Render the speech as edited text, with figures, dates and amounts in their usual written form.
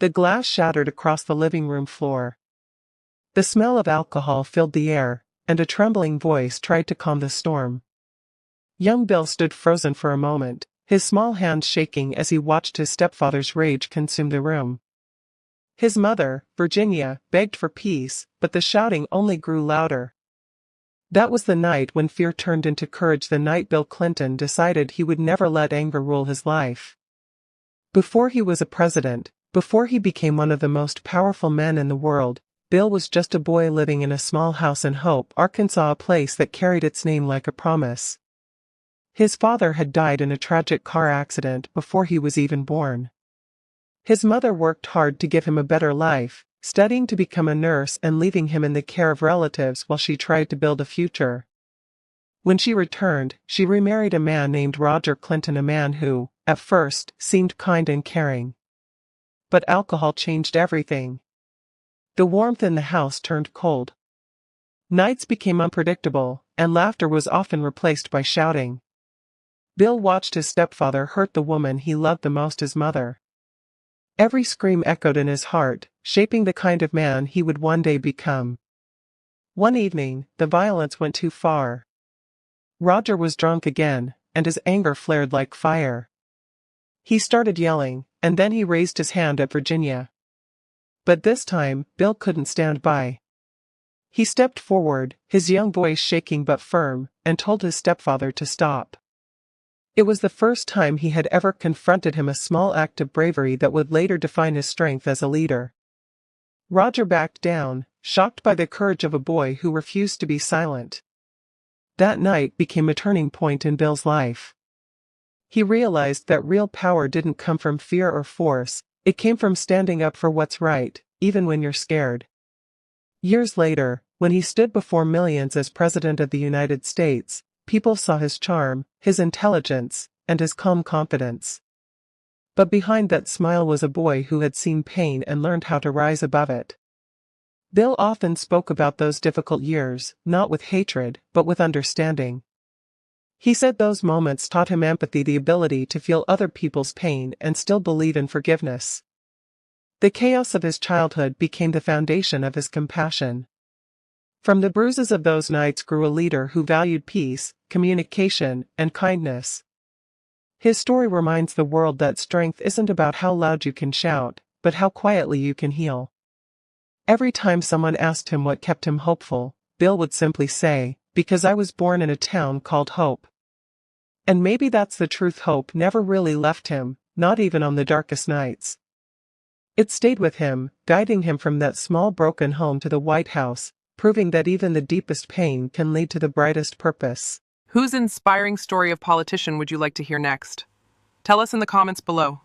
The glass shattered across the living room floor. The smell of alcohol filled the air, and a trembling voice tried to calm the storm. Young Bill stood frozen for a moment, his small hands shaking as he watched his stepfather's rage consume the room. His mother, Virginia, begged for peace, but the shouting only grew louder. That was the night when fear turned into courage, the night Bill Clinton decided he would never let anger rule his life. Before he was a president, before he became one of the most powerful men in the world, Bill was just a boy living in a small house in Hope, Arkansas, a place that carried its name like a promise. His father had died in a tragic car accident before he was even born. His mother worked hard to give him a better life, studying to become a nurse and leaving him in the care of relatives while she tried to build a future. When she returned, she remarried a man named Roger Clinton, a man who, at first, seemed kind and caring. But alcohol changed everything. The warmth in the house turned cold. Nights became unpredictable, and laughter was often replaced by shouting. Bill watched his stepfather hurt the woman he loved the most, his mother. Every scream echoed in his heart, shaping the kind of man he would one day become. One evening, the violence went too far. Roger was drunk again, and his anger flared like fire. He started yelling, and then he raised his hand at Virginia. But this time, Bill couldn't stand by. He stepped forward, his young voice shaking but firm, and told his stepfather to stop. It was the first time he had ever confronted him, a small act of bravery that would later define his strength as a leader. Roger backed down, shocked by the courage of a boy who refused to be silent. That night became a turning point in Bill's life. He realized that real power didn't come from fear or force, it came from standing up for what's right, even when you're scared. Years later, when he stood before millions as President of the United States, people saw his charm, his intelligence, and his calm confidence. But behind that smile was a boy who had seen pain and learned how to rise above it. Bill often spoke about those difficult years, not with hatred, but with understanding. He said those moments taught him empathy, the ability to feel other people's pain and still believe in forgiveness. The chaos of his childhood became the foundation of his compassion. From the bruises of those nights grew a leader who valued peace, communication, and kindness. His story reminds the world that strength isn't about how loud you can shout, but how quietly you can heal. Every time someone asked him what kept him hopeful, Bill would simply say, "Because I was born in a town called Hope." And maybe that's the truth. Hope never really left him, not even on the darkest nights. It stayed with him, guiding him from that small broken home to the White House, proving that even the deepest pain can lead to the brightest purpose. Whose inspiring story of politician would you like to hear next? Tell us in the comments below.